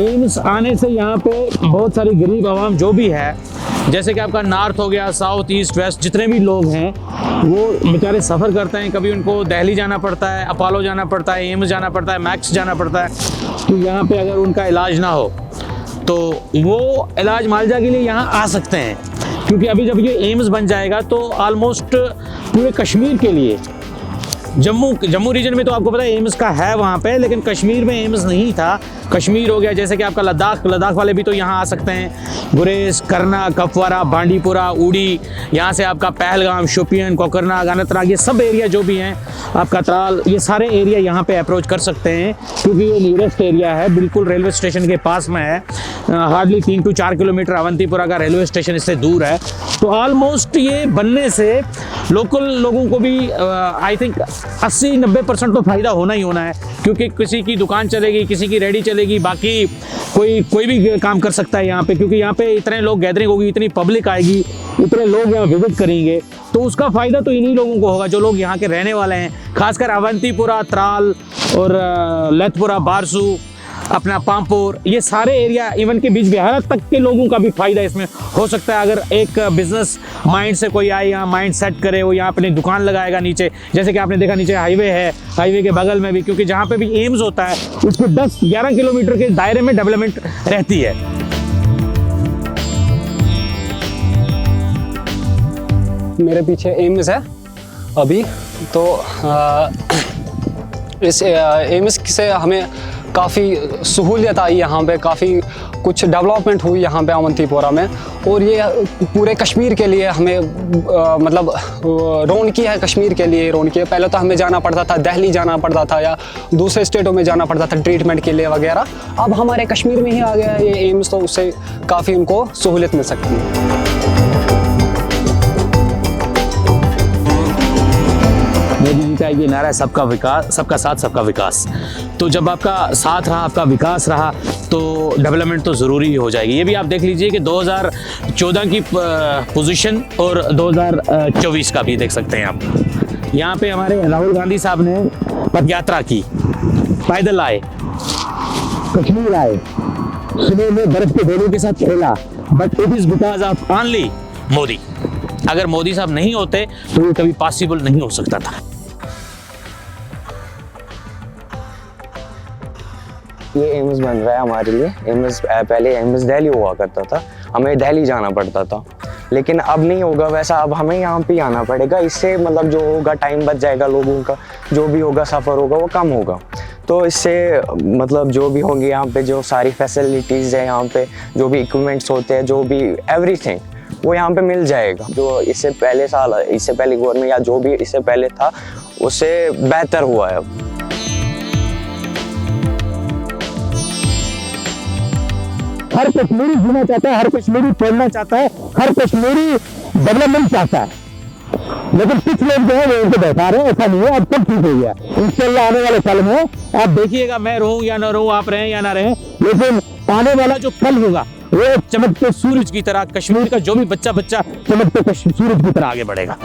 AIIMS आने से यहाँ पे बहुत सारी गरीब आवाम जो भी है, जैसे कि आपका नॉर्थ हो गया, साउथ, ईस्ट, वेस्ट, जितने भी लोग हैं वो बेचारे सफ़र करते हैं। कभी उनको दिल्ली जाना पड़ता है, अपोलो जाना पड़ता है, एम्स जाना पड़ता है, मैक्स जाना पड़ता है। तो यहाँ पे अगर उनका इलाज ना हो तो वो इलाज मालजा के लिए यहाँ आ सकते हैं, क्योंकि अभी जब ये एम्स बन जाएगा तो ऑलमोस्ट पूरे कश्मीर के लिए, जम्मू रीजन में तो आपको पता है एम्स का है वहाँ पे, लेकिन कश्मीर में एम्स नहीं था। कश्मीर हो गया, जैसे कि आपका लद्दाख वाले भी तो यहाँ आ सकते हैं। गुरेज, करना, कपवारा, बांडीपुरा, उड़ी, यहाँ से आपका पहलगाम, शोपियन, कोकरनाग, अनंतनाग, ये सब एरिया जो भी हैं, आपका त्राल, ये सारे एरिया यहाँ पे अप्रोच कर सकते हैं, क्योंकि ये नियरेस्ट एरिया है, बिल्कुल रेलवे स्टेशन के पास में है। हार्डली 3 to 4 किलोमीटर अवंतीपुरा का रेलवे स्टेशन इससे दूर है। तो ऑलमोस्ट ये बनने से लोकल लोगों को भी आई थिंक 80-90% तो फ़ायदा होना ही होना है, क्योंकि किसी की दुकान चलेगी, किसी की रेडी चलेगी, बाकी कोई भी काम कर सकता है यहाँ पे, क्योंकि यहाँ पे इतने लोग गैदरिंग होगी, इतनी पब्लिक आएगी, इतने लोग यहाँ विजिट करेंगे, तो उसका फ़ायदा तो इन्हीं लोगों को होगा जो लोग यहाँ के रहने वाले हैं। खासकर अवंतीपुरा, त्राल और लतपुरा, बारसू, अपना पामपुर, ये सारे एरिया, इवन के बीच बिहार तक के लोगों का भी फायदा इसमें हो सकता है। अगर एक बिजनेस माइंड से कोई आए, यहाँ माइंड सेट करे, वो यहाँ अपनी दुकान लगाएगा नीचे, जैसे कि आपने देखा नीचे हाईवे है, हाईवे के बगल में भी, क्योंकि जहाँ पे भी एम्स होता है उसको 10-11 किलोमीटर के दायरे में डेवलपमेंट रहती है। मेरे पीछे एम्स है अभी, तो इस एम्स से हमें काफ़ी सहूलियत आई, यहाँ पे काफ़ी कुछ डेवलपमेंट हुई यहाँ पे अवंतीपोरा में, और ये पूरे कश्मीर के लिए हमें मतलब रौनकी है, कश्मीर के लिए रौनकी है। पहले तो हमें जाना पड़ता था, दिल्ली जाना पड़ता था या दूसरे स्टेटों में जाना पड़ता था ट्रीटमेंट के लिए वगैरह। अब हमारे कश्मीर में ही आ गया ये एम्स, तो उससे काफ़ी उनको सहूलियत मिल सकती है। मोदी जी का ये नारा है सबका विकास, सबका साथ, सबका विकास। तो जब आपका साथ रहा, आपका विकास रहा, तो डेवलपमेंट तो ज़रूरी हो जाएगी। ये भी आप देख लीजिए कि 2014 की पोजीशन और 2024 का भी देख सकते हैं आप। यहाँ पे हमारे राहुल गांधी साहब ने पद यात्रा की, पैदल आए, कश्मीर आए, सुबह में बर्फ के गोलों के साथ खेला, but it is because of only Modi. अगर मोदी साहब नहीं होते तो ये कभी पॉसिबल नहीं हो सकता था। ये एम्स बन रहा है हमारे लिए। एम्स पहले एम्स दिल्ली हुआ करता था, हमें दिल्ली जाना पड़ता था, लेकिन अब नहीं होगा वैसा, अब हमें यहाँ पे आना पड़ेगा। इससे मतलब जो होगा टाइम बच जाएगा, लोगों का जो भी होगा सफ़र होगा वो कम होगा। तो इससे मतलब जो भी होंगे यहाँ पे, जो सारी फैसिलिटीज़ है यहाँ पे, जो भी इक्विपमेंट्स होते हैं, जो भी एवरीथिंग वो यहाँ पे मिल जाएगा। जो इससे पहले साल, इससे पहले गवर्नमेंट या जो भी इससे पहले था उससे बेहतर हुआ है। हर कश्मीरी जीना चाहता है, हर कश्मीरी पढ़ना चाहता है, हर कश्मीरी डेवलपमेंट चाहता है, लेकिन कुछ लोग जो है वो उनको बैठा रहे हैं। ऐसा नहीं है, अब तक ठीक हो गया। इंशाल्लाह आने वाले साल में आप देखिएगा, मैं रहूं या ना रहूं, आप रहें या ना रहें, लेकिन आने वाला जो कल होगा वो चमकते सूरज की तरह, कश्मीर का जो भी बच्चा चमकते सूरज की तरह आगे बढ़ेगा।